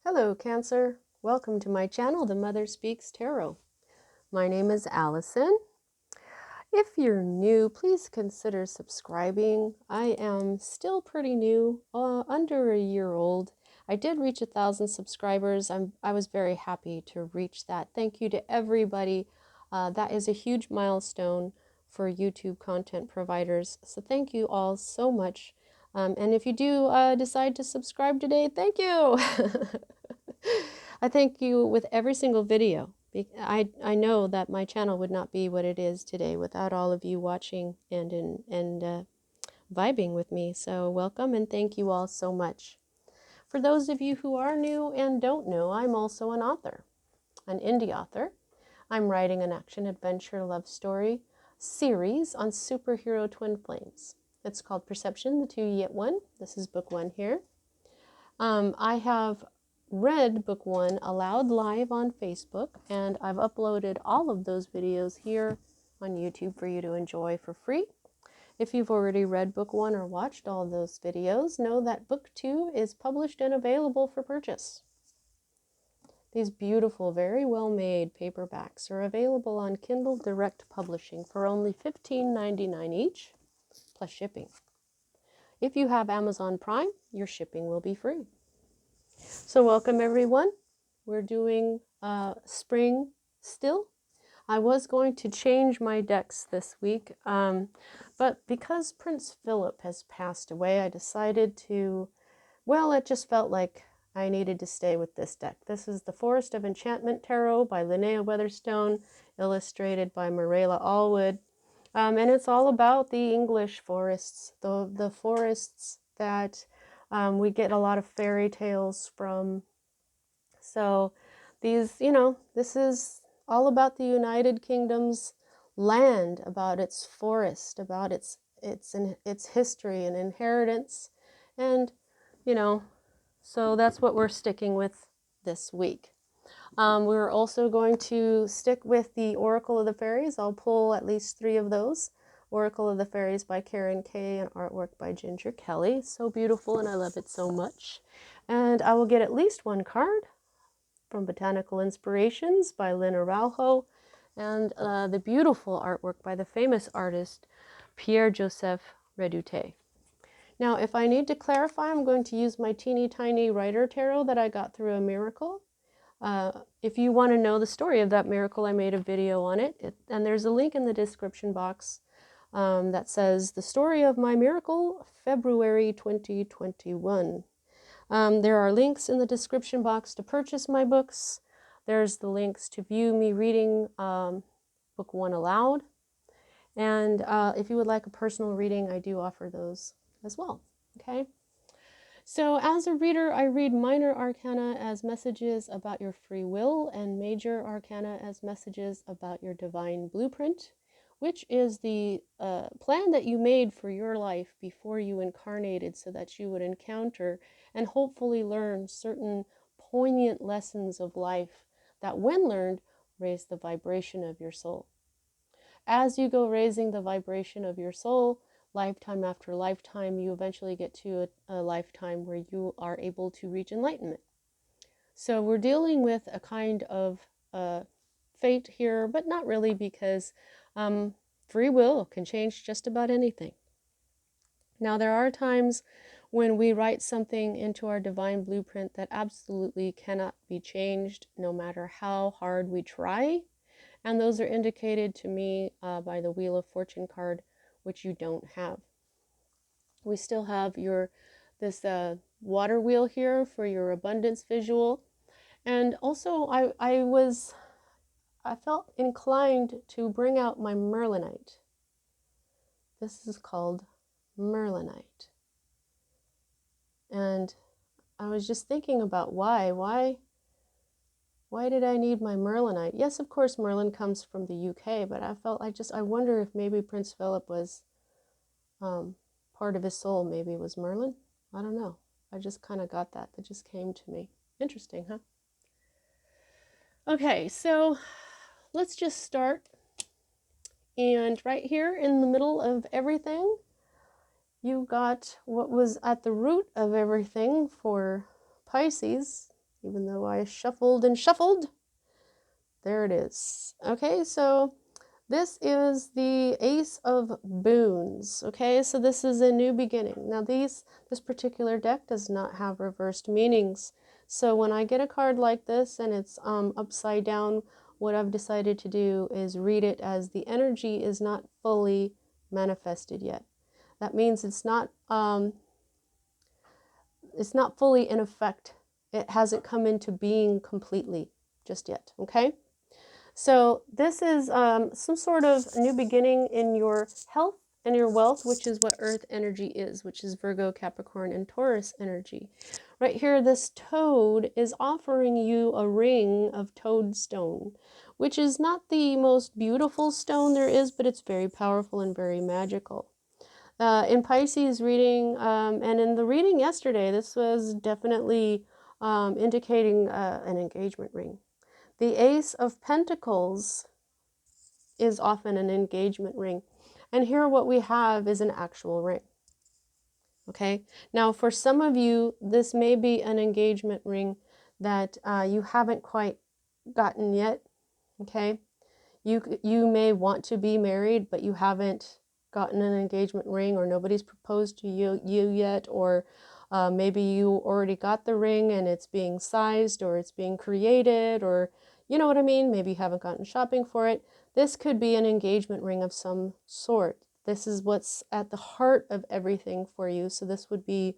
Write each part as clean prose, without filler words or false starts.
Hello, Cancer. Welcome to my channel, The Mother Speaks Tarot. My name is Allison. If you're new, please consider subscribing. I am still pretty new, under a year old. I did reach 1,000 subscribers. I was very happy to reach that. Thank you to everybody. That is a huge milestone for YouTube content providers. So thank you all so much. And if you do decide to subscribe today, thank you. I thank you with every single video. I know that my channel would not be what it is today without all of you watching and vibing with me. So welcome and thank you all so much. For those of you who are new and don't know, I'm also an author, an indie author. I'm writing an action-adventure love story series on superhero twin flames. It's called Perception, the Two Yet One. This is book 1 here. I have read book 1 aloud live on Facebook, and I've uploaded all of those videos here on YouTube for you to enjoy for free. If you've already read book 1 or watched all those videos, know that book 2 is published and available for purchase. These beautiful, very well made paperbacks are available on Kindle Direct Publishing for only $15.99 each, plus shipping. If you have Amazon Prime, your shipping will be free. So welcome everyone. We're doing spring still. I was going to change my decks this week, but because Prince Philip has passed away, I decided to, well, it just felt like I needed to stay with this deck. This is the Forest of Enchantment Tarot by Linnea Weatherstone, illustrated by Marilla Allwood. And it's all about the English forests, the forests that we get a lot of fairy tales from. So these, this is all about the United Kingdom's land, about its forest, about its history and inheritance. And, so that's what we're sticking with this week. We're also going to stick with the Oracle of the Fairies. I'll pull at least 3 of those. Oracle of the Fairies by Karen Kay and artwork by Ginger Kelly. So beautiful and I love it so much. And I will get at least 1 card from Botanical Inspirations by Lynn Araujo and the beautiful artwork by the famous artist Pierre-Joseph Redoute. Now, if I need to clarify, I'm going to use my teeny tiny writer tarot that I got through a miracle. If you want to know the story of that miracle, I made a video on it, and there's a link in the description box that says the story of my miracle, February 2021. There are links in the description box to purchase my books. There's the links to view me reading book 1 aloud. And if you would like a personal reading, I do offer those as well. Okay. So as a reader, I read minor arcana as messages about your free will and major arcana as messages about your divine blueprint, which is the plan that you made for your life before you incarnated so that you would encounter and hopefully learn certain poignant lessons of life that, when learned, raise the vibration of your soul. As you go raising the vibration of your soul, lifetime after lifetime, you eventually get to a lifetime where you are able to reach enlightenment. So we're dealing with a kind of fate here, but not really, because free will can change just about anything. Now, there are times when we write something into our divine blueprint that absolutely cannot be changed, no matter how hard we try. And those are indicated to me by the Wheel of Fortune card, which you don't have. We still have this water wheel here for your abundance visual. And also I felt inclined to bring out my Merlinite. This is called Merlinite. And I was just thinking about why did I need my Merlinite? Yes, of course, Merlin comes from the UK, but I wonder if maybe Prince Philip was, part of his soul maybe was Merlin. I don't know. I just kind of got that. That just came to me. Interesting, huh? Okay, so let's just start. And right here in the middle of everything, you got what was at the root of everything for Pisces, even though I shuffled and shuffled. There it is. Okay, so this is the Ace of Boons. Okay, so this is a new beginning. Now this particular deck does not have reversed meanings. So when I get a card like this and it's upside down, what I've decided to do is read it as the energy is not fully manifested yet. That means it's not fully in effect. It hasn't come into being completely just yet. Okay. So this is some sort of new beginning in your health and your wealth, which is what Earth energy is, which is Virgo, Capricorn, and Taurus energy. Right here, this toad is offering you a ring of toadstone, which is not the most beautiful stone there is, but it's very powerful and very magical. In Pisces reading, and in the reading yesterday, this was definitely indicating an engagement ring. The Ace of Pentacles is often an engagement ring. And here what we have is an actual ring. Okay. Now for some of you, this may be an engagement ring that you haven't quite gotten yet. Okay. You may want to be married, but you haven't gotten an engagement ring, or nobody's proposed to you yet, or maybe you already got the ring and it's being sized or it's being created, or you know what I mean? Maybe you haven't gotten shopping for it. This could be an engagement ring of some sort. This is what's at the heart of everything for you. So this would be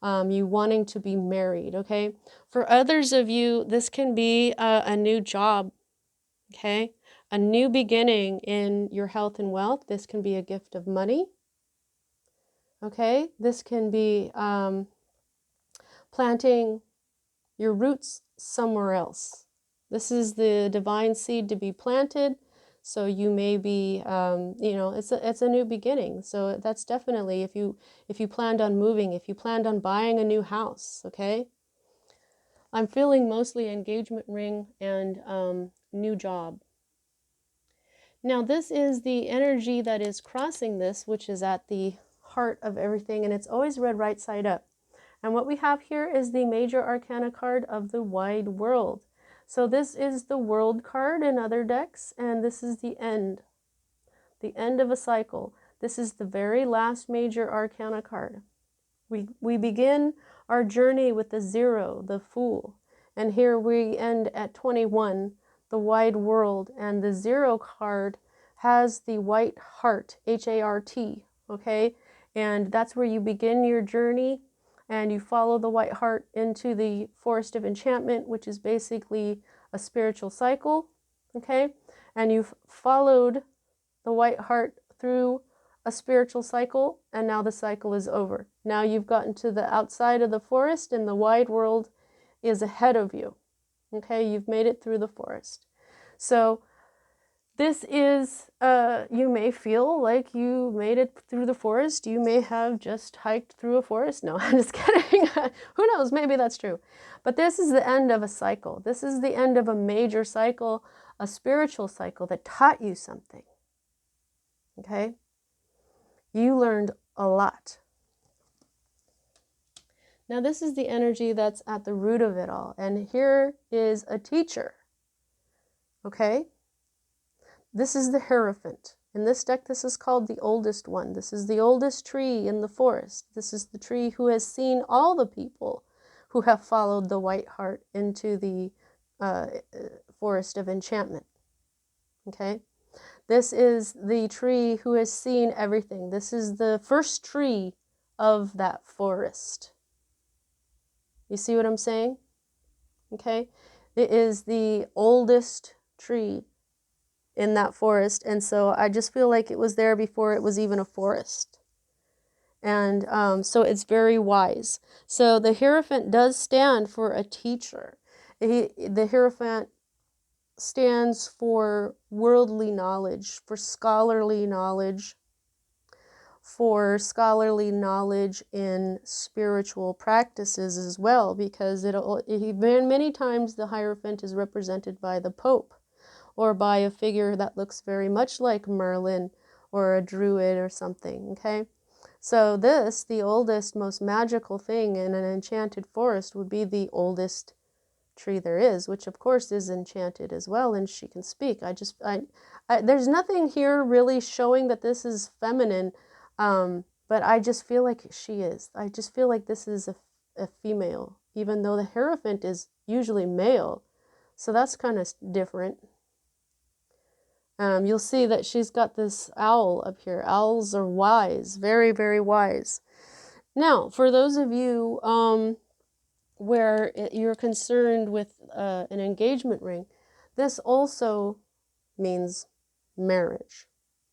you wanting to be married, okay? For others of you, this can be a new job, okay? A new beginning in your health and wealth. This can be a gift of money, okay? This can be planting your roots somewhere else. This is the divine seed to be planted. So you may be, you know, it's a new beginning. So that's definitely if you planned on moving, if you planned on buying a new house, okay? I'm feeling mostly engagement ring and new job. Now this is the energy that is crossing this, which is at the heart of everything, and it's always read right side up. And what we have here is the major arcana card of the wide world. So this is the world card in other decks, and this is the end of a cycle. This is the very last major arcana card. We begin our journey with the 0, the Fool, and here we end at 21, the wide world, and the 0 card has the white heart, H-A-R-T, okay? And that's where you begin your journey, and you follow the white heart into the forest of enchantment, which is basically a spiritual cycle, okay? And you've followed the white heart through a spiritual cycle, and now the cycle is over. Now you've gotten to the outside of the forest, and the wide world is ahead of you. Okay, you've made it through the forest. So this is, you may feel like you made it through the forest. You may have just hiked through a forest. No, I'm just kidding. Who knows? Maybe that's true. But this is the end of a cycle. This is the end of a major cycle, a spiritual cycle that taught you something. Okay? You learned a lot. Now this is the energy that's at the root of it all. And here is a teacher. Okay? This is the Hierophant. In this deck, this is called the oldest one. This is the oldest tree in the forest. This is the tree who has seen all the people who have followed the white heart into the forest of enchantment. Okay? This is the tree who has seen everything. This is the first tree of that forest. You see what I'm saying? Okay? It is the oldest tree in that forest, and so I just feel like it was there before it was even a forest. And so it's very wise. So the Hierophant does stand for a teacher. The Hierophant stands for worldly knowledge, for scholarly knowledge, in spiritual practices as well, because many times the Hierophant is represented by the Pope or by a figure that looks very much like Merlin or a druid or something, okay? So this, the oldest, most magical thing in an enchanted forest would be the oldest tree there is, which of course is enchanted as well, and she can speak. There's nothing here really showing that this is feminine, but I just feel like she is. I just feel like this is a female, even though the Hierophant is usually male. So that's kind of different. You'll see that she's got this owl up here. Owls are wise, very, very wise. Now, for those of you where you're concerned with an engagement ring, this also means marriage.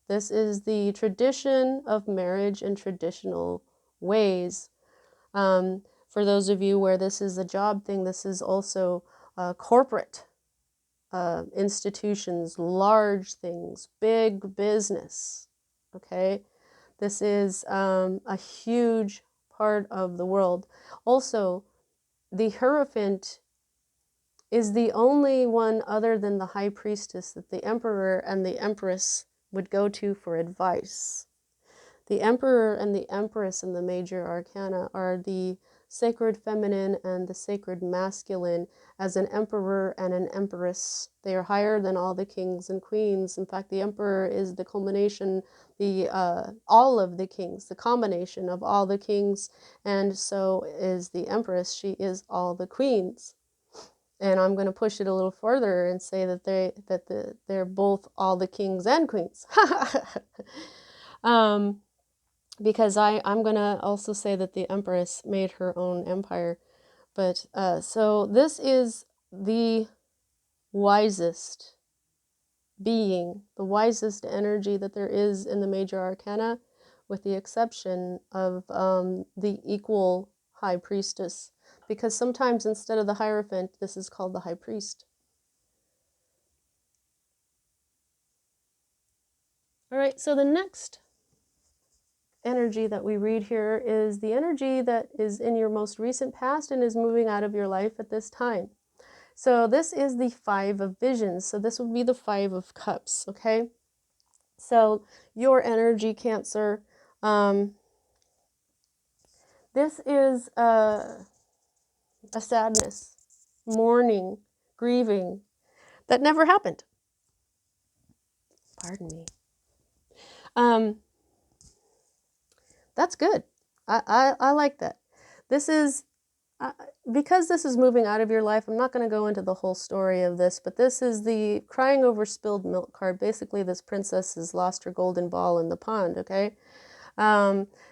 This is the tradition of marriage and traditional ways. For those of you where this is a job thing, this is also corporate institutions, large things, big business. Okay, this is a huge part of the world. Also, the Hierophant is the only one other than the High Priestess that the Emperor and the Empress would go to for advice. The Emperor and the Empress in the major arcana are the sacred feminine and the sacred masculine. As an emperor and an empress, they are higher than all the kings and queens. In fact, the emperor is the culmination, all of the kings, the combination of all the kings, and so is the empress. She is all the queens. And I'm going to push it a little further and say that they're both all the kings and queens. Because I'm going to also say that the Empress made her own empire. But so this is the wisest being, the wisest energy that there is in the major arcana, with the exception of the equal High Priestess. Because sometimes instead of the Hierophant, this is called the High Priest. All right, so the next energy that we read here is the energy that is in your most recent past and is moving out of your life at this time. So this is the Five of Visions. So this would be the Five of Cups, okay? So your energy, Cancer, this is a sadness, mourning, grieving that never happened. Pardon me. That's good. I like that. This is, because this is moving out of your life, I'm not going to go into the whole story of this, but this is the crying over spilled milk card. Basically, this princess has lost her golden ball in the pond, okay?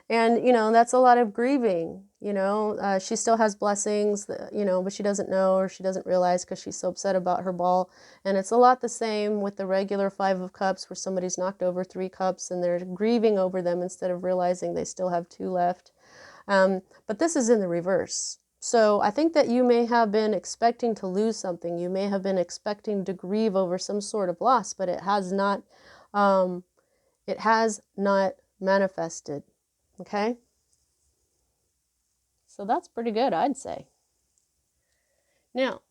And, you know, that's a lot of grieving, you know. She still has blessings, you know, but she doesn't know, or she doesn't realize because she's so upset about her ball. And it's a lot the same with the regular Five of Cups, where somebody's knocked over 3 cups and they're grieving over them instead of realizing they still have 2 left. But this is in the reverse. So I think that you may have been expecting to lose something. You may have been expecting to grieve over some sort of loss, but it has not manifested. Okay? So that's pretty good, I'd say. Now,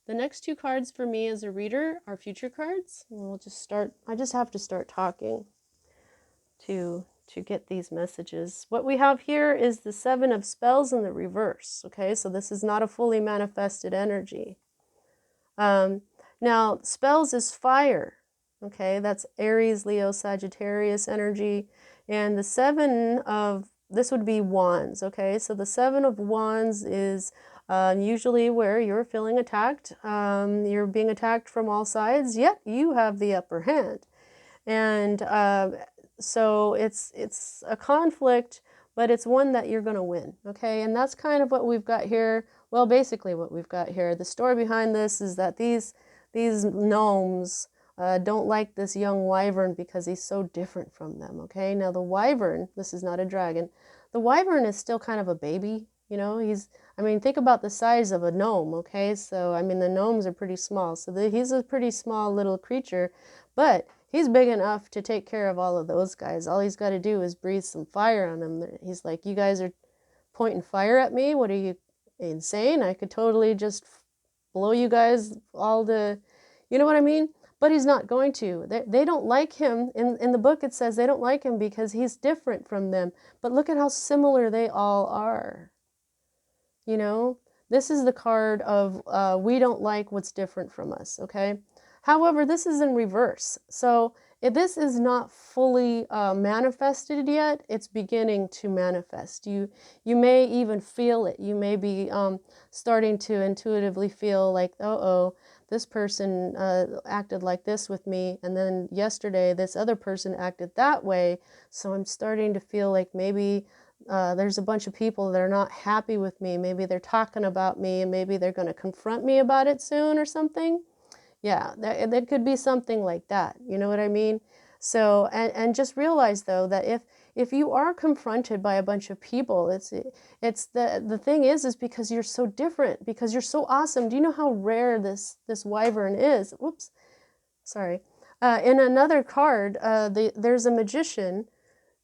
the next 2 cards for me as a reader are future cards. We'll just start, I just have to start talking to get these messages. What we have here is the 7 of Spells in the reverse. Okay, so this is not a fully manifested energy. Now, Spells is fire. Okay, that's Aries, Leo, Sagittarius energy. And the 7 of, this would be Wands. Okay, so the 7 of Wands is usually where you're feeling attacked. You're being attacked from all sides, yet you have the upper hand. And so it's a conflict, but it's one that you're going to win, okay? And that's kind of what we've got here. Well, basically what we've got here. The story behind this is that these gnomes don't like this young wyvern because he's so different from them, okay? Now the wyvern, this is not a dragon, the wyvern is still kind of a baby, you know? I mean, think about the size of a gnome, okay? So, I mean, the gnomes are pretty small. So he's a pretty small little creature, but he's big enough to take care of all of those guys. All he's got to do is breathe some fire on them. He's like, you guys are pointing fire at me? What are you, insane? I could totally just blow you guys all to, you know what I mean? But he's not going to. They don't like him. In the book it says they don't like him because he's different from them. But look at how similar they all are. You know? This is the card of we don't like what's different from us, okay? However, this is in reverse. So if this is not fully manifested yet, it's beginning to manifest. You may even feel it. You may be starting to intuitively feel like, uh-oh, this person acted like this with me, and then yesterday this other person acted that way. So I'm starting to feel like maybe there's a bunch of people that are not happy with me. Maybe they're talking about me, and maybe they're going to confront me about it soon or something. Yeah, that could be something like that. You know what I mean? So, and just realize though that if you are confronted by a bunch of people, it's the thing is because you're so different, because you're so awesome. Do you know how rare this wyvern is? Whoops, sorry. In another card, there's a magician.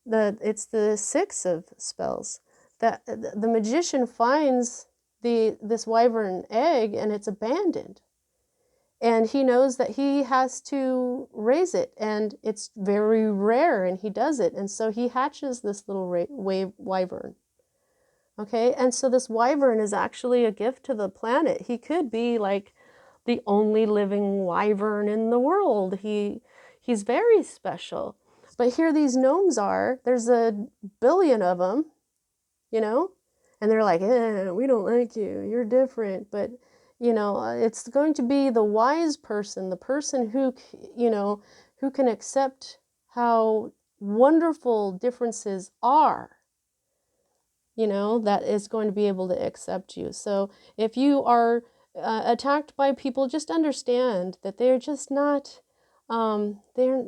It's the 6 of spells. That the magician finds this wyvern egg and it's abandoned. And he knows that he has to raise it, and it's very rare, and he does it. And so he hatches this little wyvern. Okay, and so this wyvern is actually a gift to the planet. He could be like the only living wyvern in the world. He's very special. But here these gnomes are, there's a billion of them, you know, and they're like, we don't like you, you're different. But you know, it's going to be the wise person, the person who, you know, who can accept how wonderful differences are, you know, that is going to be able to accept you. So if you are attacked by people, just understand that they're just not, they're,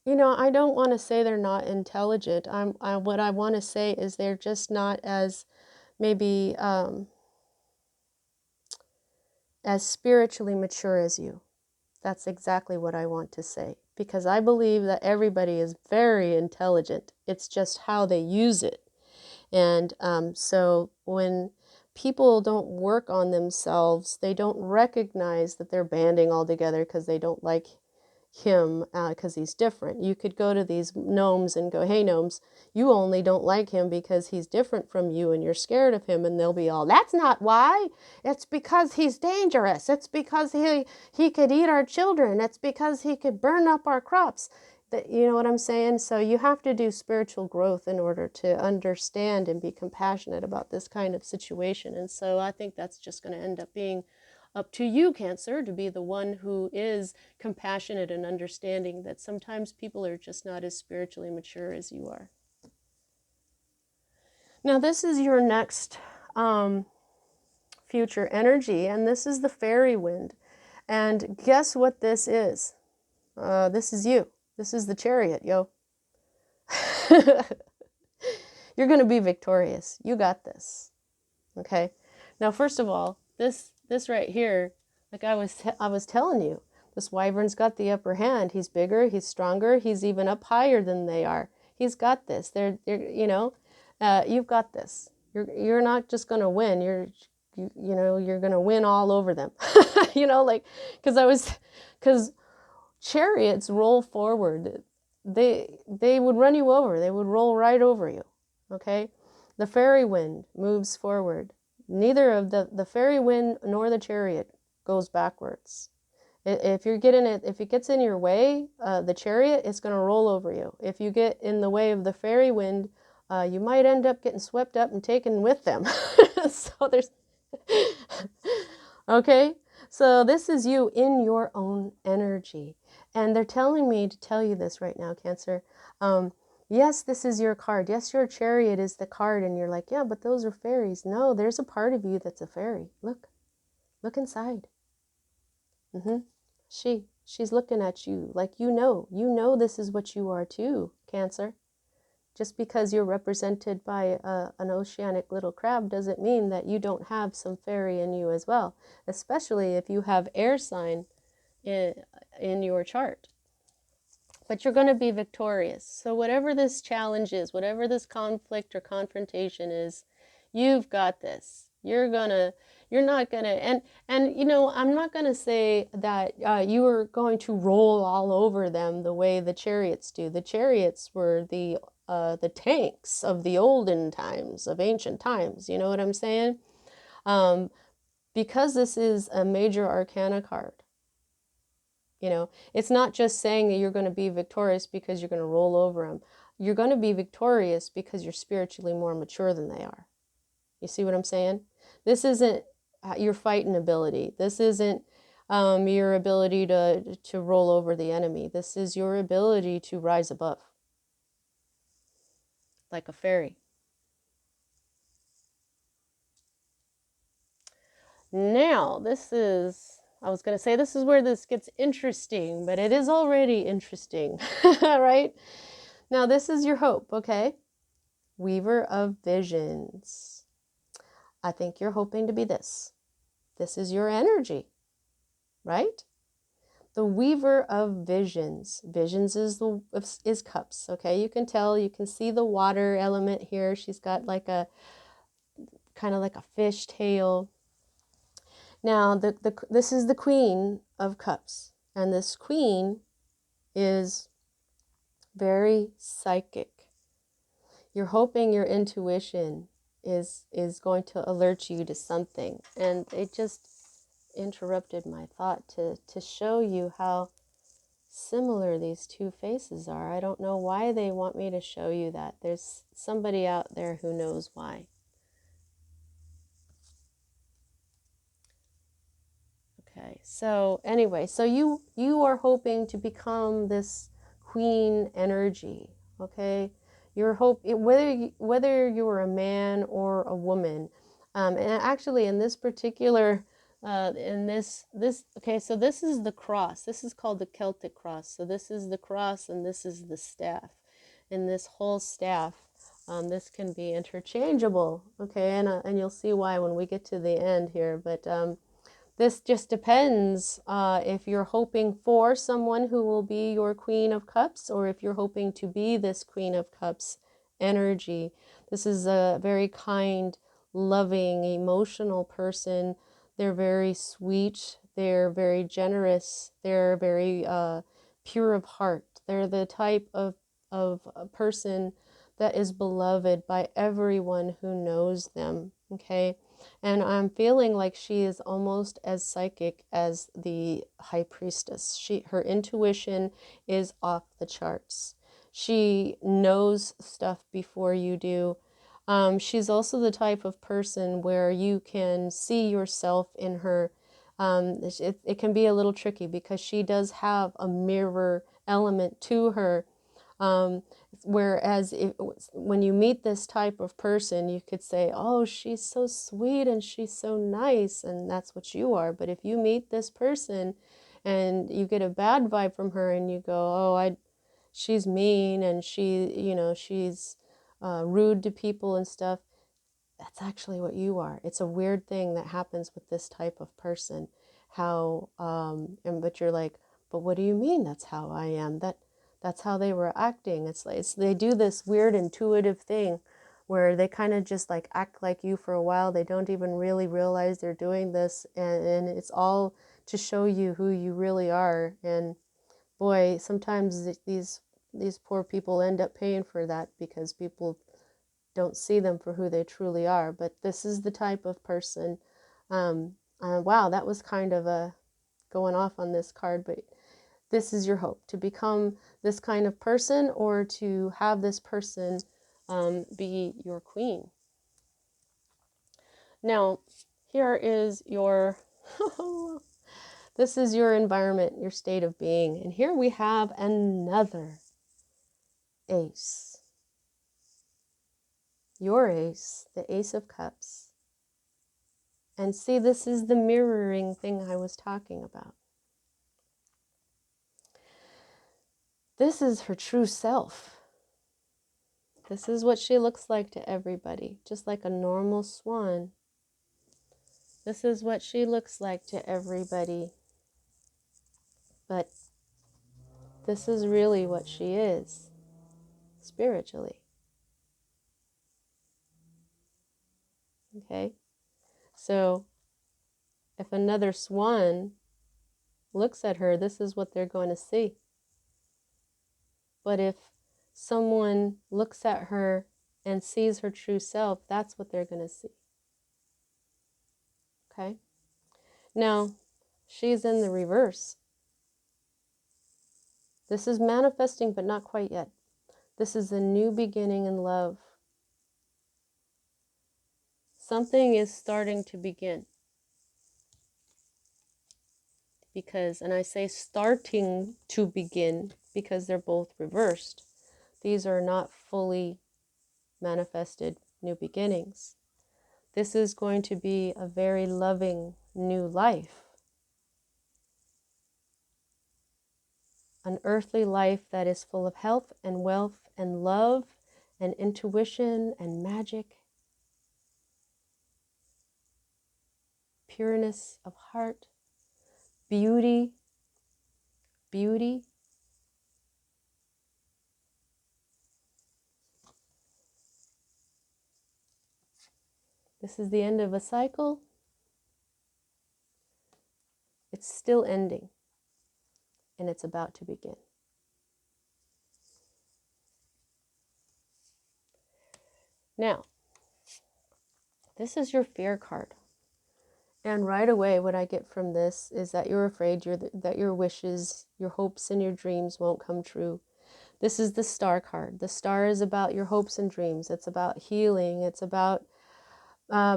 you know, I don't want to say they're not intelligent. What I want to say is they're just not as maybe as spiritually mature as you. That's exactly what I want to say, because I believe that everybody is very intelligent. It's just how they use it. And so when people don't work on themselves, they don't recognize that they're banding all together because they don't like him because he's different. You could go to these gnomes and go, hey gnomes, you only don't like him because he's different from you and you're scared of him. And they'll be all, that's not why. It's because he's dangerous. It's because he could eat our children. It's because he could burn up our crops. You know what I'm saying? So you have to do spiritual growth in order to understand and be compassionate about this kind of situation. And so I think that's just going to end up being up to you, Cancer, to be the one who is compassionate and understanding that sometimes people are just not as spiritually mature as you are. Now, this is your next future energy, and this is the fairy wind. And guess what this is? This is you. This is the Chariot, yo. You're going to be victorious. You got this. Okay? Now, first of all, this right here, like I was telling you, this wyvern's got the upper hand. He's bigger, he's stronger, he's even up higher than they are. He's got this. They're you know, you've got this. You're not just going to win. You know, you're going to win all over them. You know, like because chariots roll forward. They would run you over. They would roll right over you. Okay? The fairy wind moves forward. Neither of the fairy wind nor the chariot goes backwards. If you're getting it, if it gets in your way, the chariot is going to roll over you. If you get in the way of the fairy wind, you might end up getting swept up and taken with them. So there's, okay? So this is you in your own energy. And they're telling me to tell you this right now, Cancer. Yes, this is your card. Yes, your chariot is the card. And you're like, yeah, but those are fairies. No, there's a part of you that's a fairy. Look inside. She's looking at you like you know this is what you are too, Cancer. Just because you're represented by an oceanic little crab doesn't mean that you don't have some fairy in you as well, especially if you have air sign in your chart. But you're going to be victorious. So whatever this challenge is, whatever this conflict or confrontation is, you've got this. You're not gonna, and you know, I'm not gonna say that you are going to roll all over them the way the chariots do. The chariots were the the tanks of the olden times, of ancient times. You know what I'm saying? Because this is a major arcana card, you know, it's not just saying that you're going to be victorious because you're going to roll over them. You're going to be victorious because you're spiritually more mature than they are. You see what I'm saying? This isn't your fighting ability. This isn't your ability to roll over the enemy. This is your ability to rise above, like a fairy. Now, I was going to say this is where this gets interesting, but it is already interesting, right? Now, this is your hope, okay? Weaver of visions. I think you're hoping to be this. This is your energy, right? The weaver of visions. Visions is cups, okay? You can tell, you can see the water element here. She's got like a kind of like a fish tail. Now, this is the Queen of Cups, and this queen is very psychic. You're hoping your intuition is going to alert you to something, and it just interrupted my thought to show you how similar these two faces are. I don't know why they want me to show you that. There's somebody out there who knows why. Okay, so anyway, so you are hoping to become this queen energy, okay? Whether you are a man or a woman, and actually in this particular, okay, so this is the cross. This is called the Celtic Cross. So this is the cross and this is the staff. And this whole staff, this can be interchangeable, okay? And you'll see why when we get to the end here, but this just depends if you're hoping for someone who will be your Queen of Cups, or if you're hoping to be this Queen of Cups energy. This is a very kind, loving, emotional person. They're very sweet. They're very generous. They're very pure of heart. They're the type of a person that is beloved by everyone who knows them, okay? And I'm feeling like she is almost as psychic as the high priestess. Her intuition is off the charts. She knows stuff before you do. She's also the type of person where you can see yourself in her. It can be a little tricky because she does have a mirror element to her. Whereas when you meet this type of person, you could say, oh, she's so sweet and she's so nice, and that's what you are. But if you meet this person and you get a bad vibe from her and you go, oh, she's mean and she's rude to people and stuff, that's actually what you are. It's a weird thing that happens with this type of person. But you're like, but what do you mean that's how I am? That's how they were acting. It's like they do this weird intuitive thing where they kind of just like act like you for a while. They don't even really realize they're doing this, and it's all to show you who you really are. And boy, sometimes these poor people end up paying for that because people don't see them for who they truly are. But this is the type of person. Wow, that was kind of a going off on this card, but this is your hope, to become this kind of person, or to have this person be your queen. Now, here is your, this is your environment, your state of being. And here we have another ace. Your ace, the Ace of Cups. And see, this is the mirroring thing I was talking about. This is her true self. This is what she looks like to everybody, just like a normal swan. This is what she looks like to everybody. But this is really what she is, spiritually. Okay? So, if another swan looks at her, this is what they're going to see. But if someone looks at her and sees her true self, that's what they're going to see. Okay? Now, she's in the reverse. This is manifesting, but not quite yet. This is a new beginning in love. Something is starting to begin. Because, and I say starting to begin because they're both reversed. These are not fully manifested new beginnings. This is going to be a very loving new life. An earthly life that is full of health and wealth and love and intuition and magic, pureness of heart, beauty. This is the end of a cycle. It's still ending, and it's about to begin. Now, this is your fear card. And right away, what I get from this is that you're afraid that your wishes, your hopes, and your dreams won't come true. This is the star card. The star is about your hopes and dreams. It's about healing. It's about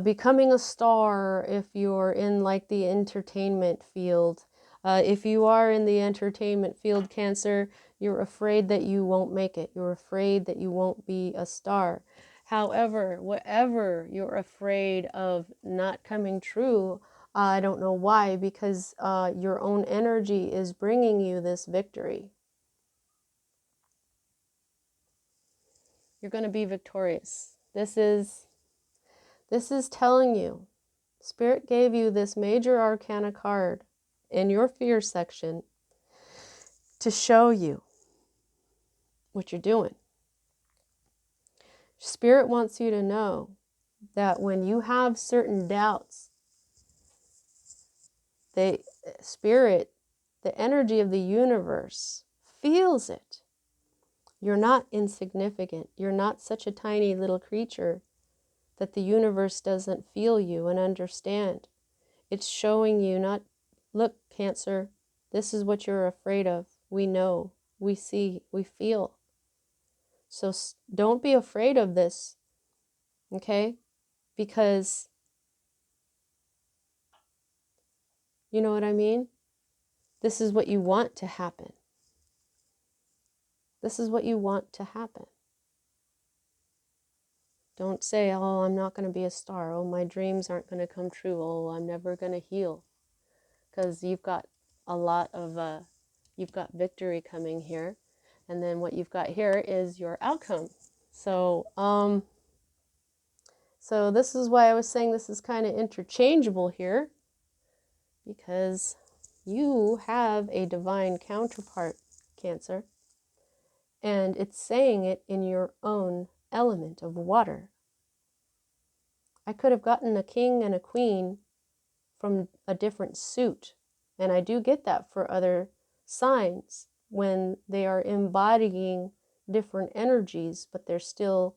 becoming a star if you're in like the entertainment field. If you are in the entertainment field, Cancer, you're afraid that you won't make it. You're afraid that you won't be a star. However, whatever you're afraid of not coming true, I don't know why, because your own energy is bringing you this victory. You're going to be victorious. This is telling you, Spirit gave you this major arcana card in your fear section to show you what you're doing. Spirit wants you to know that when you have certain doubts, Spirit, the energy of the universe, feels it. You're not insignificant. You're not such a tiny little creature that the universe doesn't feel you and understand. It's showing you, not, look, Cancer, this is what you're afraid of. We know, we see, we feel. So don't be afraid of this, okay? Because, you know what I mean? This is what you want to happen. This is what you want to happen. Don't say, oh, I'm not going to be a star. Oh, my dreams aren't going to come true. Oh, I'm never going to heal. Because you've got a lot of, you've got victory coming here. And then what you've got here is your outcome. So, so this is why I was saying this is kind of interchangeable here. Because you have a divine counterpart, Cancer. And it's saying it in your own element of water. I could have gotten a king and a queen from a different suit. And I do get that for other signs when they are embodying different energies, but they're still,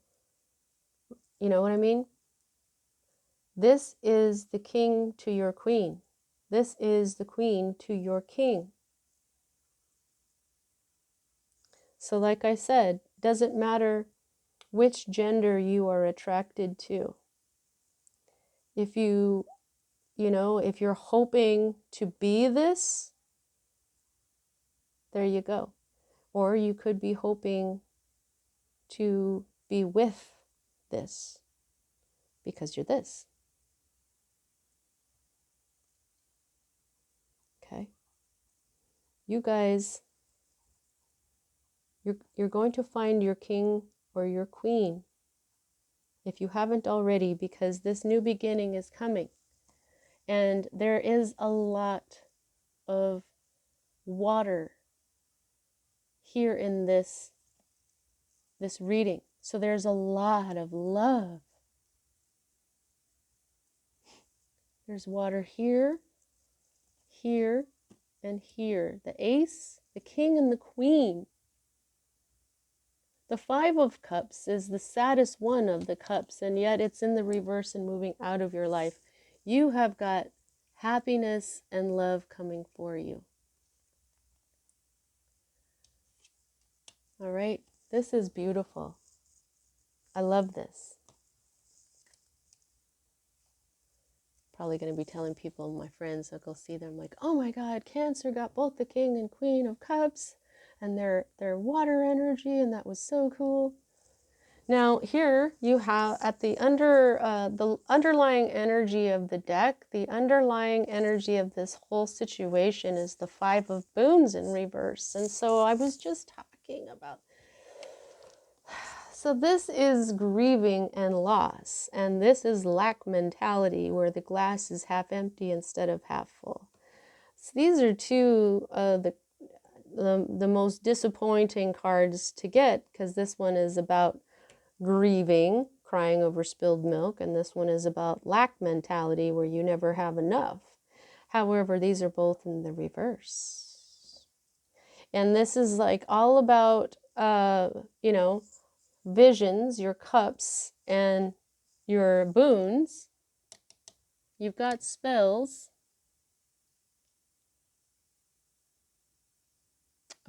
you know what I mean? This is the king to your queen. This is the queen to your king. So like I said, doesn't matter which gender you are attracted to. If you know, if you're hoping to be this, there you go. Or you could be hoping to be with this because you're this. Okay? You guys, you're going to find your king or your queen if you haven't already, because this new beginning is coming. And there is a lot of water here in this reading. So there's a lot of love. There's water here, here, and here. The ace, the king, and the queen. The Five of Cups is the saddest one of the cups, and yet it's in the reverse and moving out of your life. You have got happiness and love coming for you. All right, this is beautiful. I love this. Probably going to be telling people, my friends that go see them, like, oh my God, Cancer got both the King and Queen of Cups and their water energy, and that was so cool. Now here you have at the underlying energy of the deck, the underlying energy of this whole situation is the Five of Boons in reverse. And so I was just talking about, so this is grieving and loss, and this is lack mentality where the glass is half empty instead of half full. So these are two of the most disappointing cards to get, because this one is about grieving, crying over spilled milk, and this one is about lack mentality where you never have enough. However, these are both in the reverse. And this is like all about, you know, visions, your cups, and your boons. You've got spells.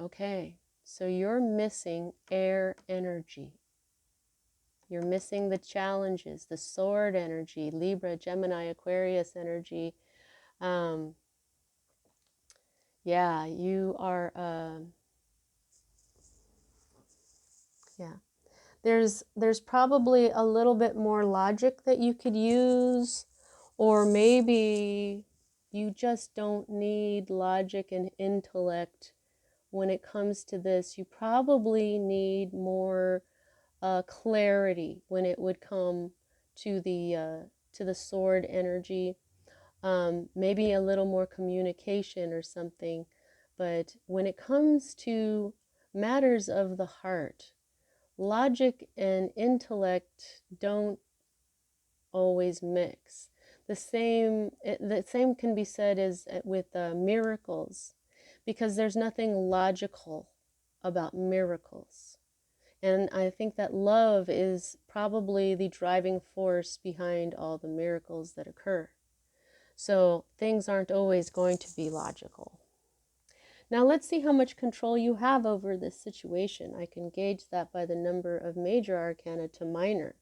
Okay, so you're missing air energy. You're missing the challenges, the sword energy, Libra, Gemini, Aquarius energy. Yeah, you are, yeah. There's probably a little bit more logic that you could use, or maybe you just don't need logic and intellect when it comes to this. You probably need more clarity when it would come to the sword energy. Maybe a little more communication or something. But when it comes to matters of the heart, logic and intellect don't always mix. The same can be said as with miracles, because there's nothing logical about miracles. And I think that love is probably the driving force behind all the miracles that occur. So things aren't always going to be logical. Now let's see how much control you have over this situation. I can gauge that by the number of major arcana to minor.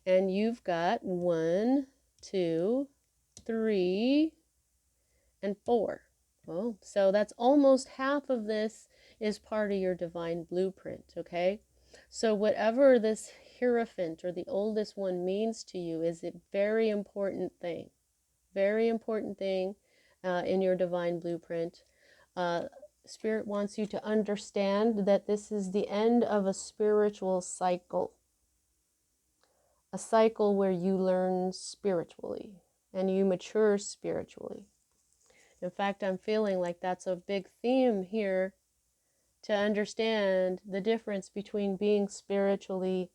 And you've got 1, 2, 3, and 4. Oh, so that's almost half of this is part of your divine blueprint, okay? So whatever this Hierophant or the oldest one means to you is a very important thing. Very important thing in your divine blueprint. Spirit wants you to understand that this is the end of a spiritual cycle. A cycle where you learn spiritually and you mature spiritually. In fact, I'm feeling like that's a big theme here, to understand the difference between being spiritually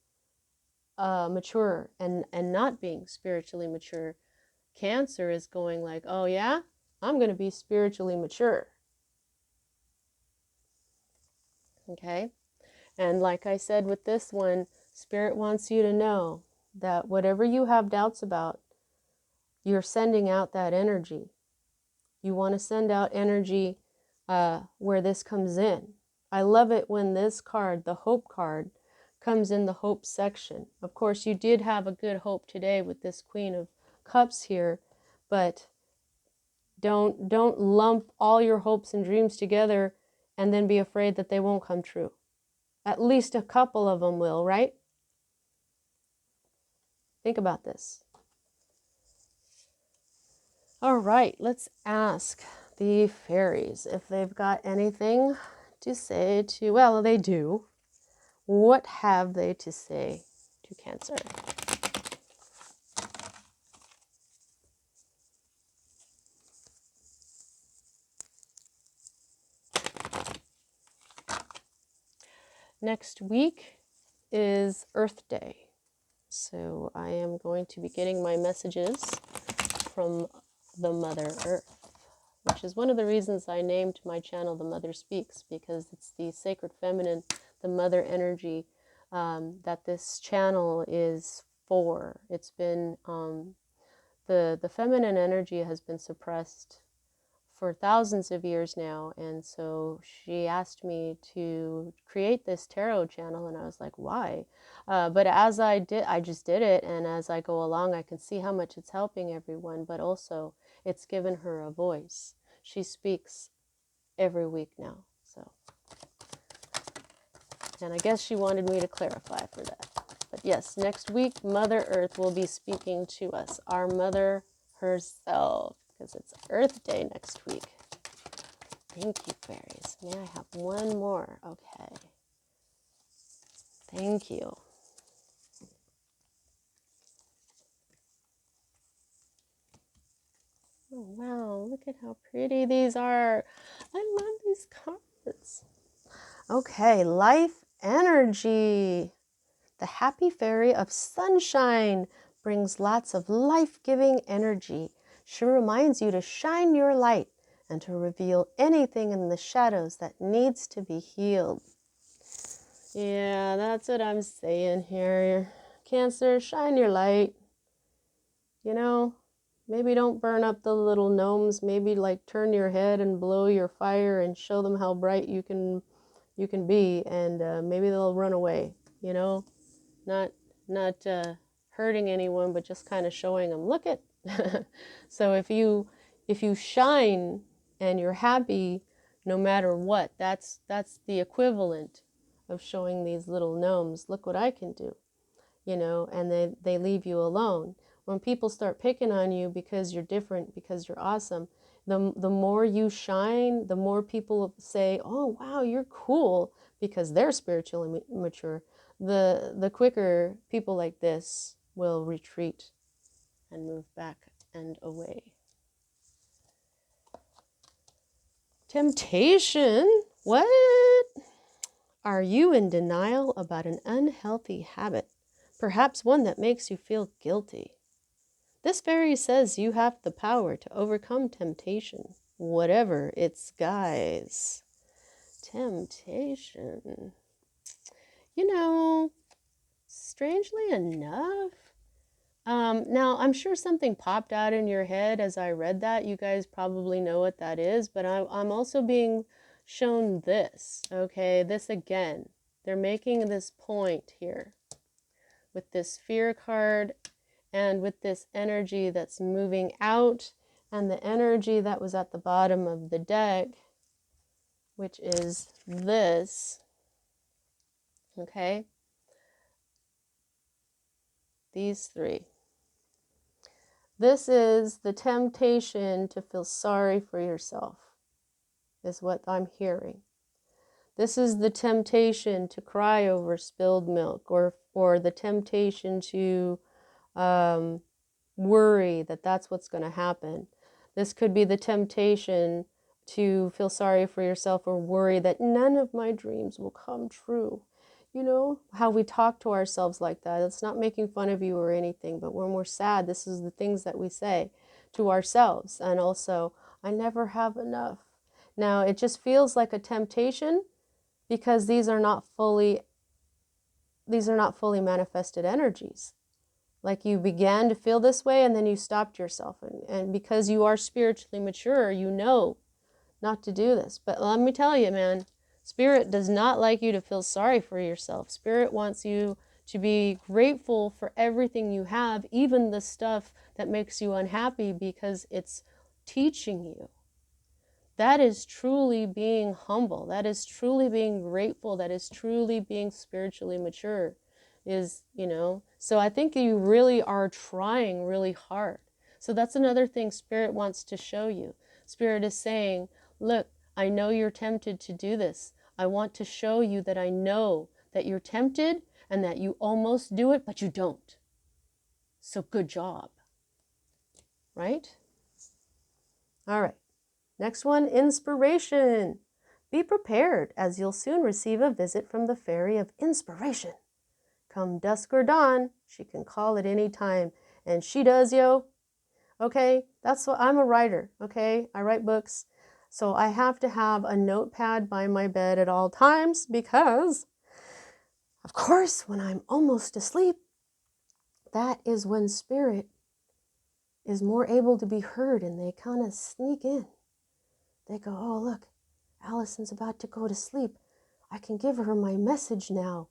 mature and not being spiritually mature. Cancer is going like, oh yeah, I'm going to be spiritually mature. Okay? And like I said with this one, Spirit wants you to know that whatever you have doubts about, you're sending out that energy. You want to send out energy where this comes in. I love it when this card, the Hope card, comes in the Hope section. Of course, you did have a good hope today with this Queen of Cups here, but don't lump all your hopes and dreams together and then be afraid that they won't come true. At least a couple of them will, right? Think about this. All right, let's ask the fairies if they've got anything to say to, well, they do. What have they to say to Cancer? Next week is Earth Day. So I am going to be getting my messages from the Mother Earth, which is one of the reasons I named my channel The Mother Speaks, because it's the sacred feminine, the mother energy, that this channel is for. It's been, the feminine energy has been suppressed for thousands of years now, and so she asked me to create this tarot channel, and I was like, why? But as I just did it, and as I go along, I can see how much it's helping everyone, but also it's given her a voice. She speaks every week now, so, and I guess she wanted me to clarify for that. But yes, next week, Mother Earth will be speaking to us, our mother herself, because it's Earth Day next week. Thank you, fairies. May I have one more? Okay. Thank you. Oh, wow. Look at how pretty these are. I love these cards. Okay. Life energy. The happy fairy of sunshine brings lots of life-giving energy. She reminds you to shine your light and to reveal anything in the shadows that needs to be healed. Yeah, that's what I'm saying here. Cancer, shine your light. You know, maybe don't burn up the little gnomes. Maybe like turn your head and blow your fire and show them how bright you can be, and maybe they'll run away. You know, not hurting anyone, but just kind of showing them, look at. So if you shine and you're happy, no matter what, that's the equivalent of showing these little gnomes, look what I can do, you know, and they leave you alone. When people start picking on you because you're different, because you're awesome, the more you shine, the more people say, oh, wow, you're cool, because they're spiritually mature. The quicker people like this will retreat and move back and away. Temptation? What? Are you in denial about an unhealthy habit? Perhaps one that makes you feel guilty. This fairy says you have the power to overcome temptation, whatever its guise. Temptation. You know, strangely enough, now I'm sure something popped out in your head as I read that. You guys probably know what that is, but I'm also being shown this, okay? This again. They're making this point here with this fear card and with this energy that's moving out, and the energy that was at the bottom of the deck, which is this, okay? These three. This is the temptation to feel sorry for yourself, is what I'm hearing. This is the temptation to cry over spilled milk, or the temptation to worry that that's what's going to happen. This could be the temptation to feel sorry for yourself or worry that none of my dreams will come true. You know, how we talk to ourselves like that. It's not making fun of you or anything, but when we're sad, this is the things that we say to ourselves. And also, I never have enough. Now, it just feels like a temptation because these are not fully manifested energies. Like you began to feel this way and then you stopped yourself. And because you are spiritually mature, you know not to do this. But let me tell you, man, Spirit does not like you to feel sorry for yourself. Spirit wants you to be grateful for everything you have, even the stuff that makes you unhappy, because it's teaching you. That is truly being humble. That is truly being grateful. That is truly being spiritually mature. Is, you know, so I think you really are trying really hard. So that's another thing Spirit wants to show you. Spirit is saying, look, I know you're tempted to do this. I want to show you that I know that you're tempted and that you almost do it, but you don't. So good job. Right? All right. Next one, inspiration. Be prepared, as you'll soon receive a visit from the fairy of inspiration. Come dusk or dawn, she can call at any time, and she does, yo. Okay, that's what I'm a writer. Okay, I write books, so I have to have a notepad by my bed at all times because Of course, when I'm almost asleep, that is when spirit is more able to be heard, and they kind of sneak in. They go, oh, look, Allison's about to go to sleep. I can give her my message now.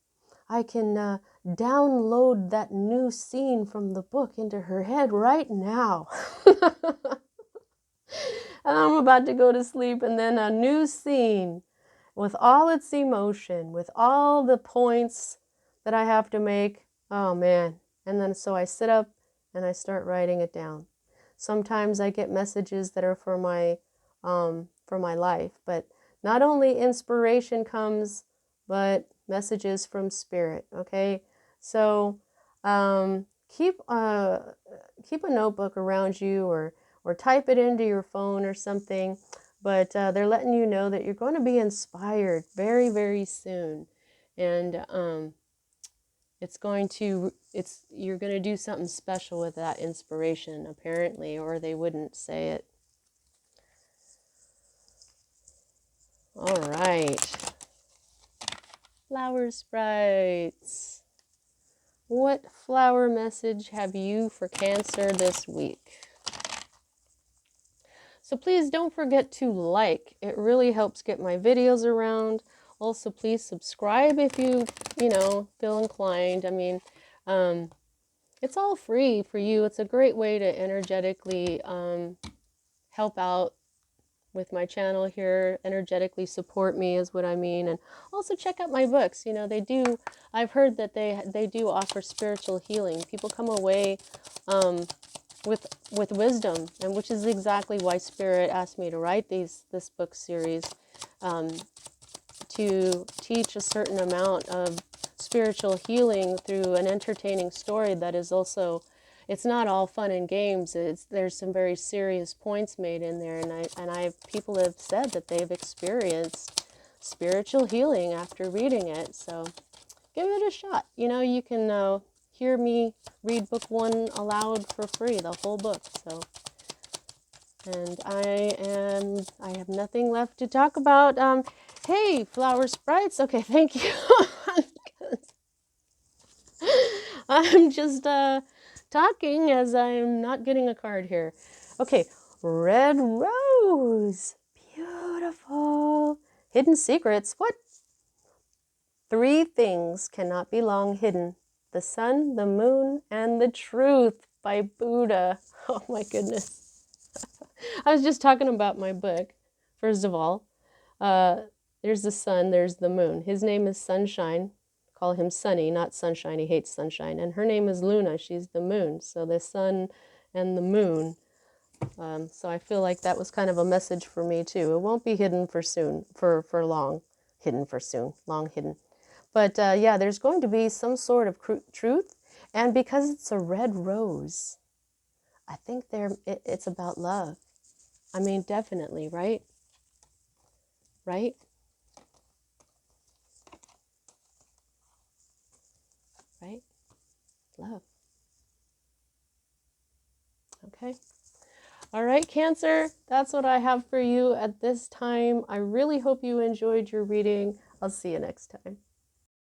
I can download that new scene from the book into her head right now. And I'm about to go to sleep, and then a new scene with all its emotion, with all the points that I have to make. Oh man. And then so I sit up and I start writing it down. Sometimes I get messages that are for my life, but not only inspiration comes, but messages from spirit. Okay, so keep a notebook around you, or type it into your phone or something. But they're letting you know that you're going to be inspired very, very soon, and you're going to do something special with that inspiration, apparently, or they wouldn't say it. All right. Flower sprites. What flower message have you for Cancer this week? So please don't forget to like. It really helps get my videos around. Also, please subscribe if you feel inclined. I mean, it's all free for you. It's a great way to energetically help out with my channel here. Energetically support me is what I mean. And also check out my books. I've heard that they do offer spiritual healing. People come away with wisdom, and which is exactly why Spirit asked me to write this book series, to teach a certain amount of spiritual healing through an entertaining story that is also, it's not all fun and games. There's some very serious points made in there, and people have said that they've experienced spiritual healing after reading it. So give it a shot. You can hear me read book 1 aloud for free, the whole book. So, and I have nothing left to talk about. Hey, flower sprites. Okay, thank you. I'm just talking as I'm not getting a card here. Okay, red rose. Beautiful. Hidden secrets. What? 3 things cannot be long hidden: the sun, the moon, and the truth, by Buddha. Oh my goodness. I was just talking about my book. First of all, there's the sun, there's the moon. His name is Sunshine. Call him Sunny, not Sunshine. He hates sunshine. And her name is Luna. She's the moon. So the sun and the moon. So I feel like that was kind of a message for me too. It won't be hidden for soon, for long. Hidden for soon, long hidden. But yeah, there's going to be some sort of truth. And because it's a red rose, I think it's about love. I mean, definitely, right? Right? Right? Love. Okay. All right, Cancer, that's what I have for you at this time. I really hope you enjoyed your reading. I'll see you next time.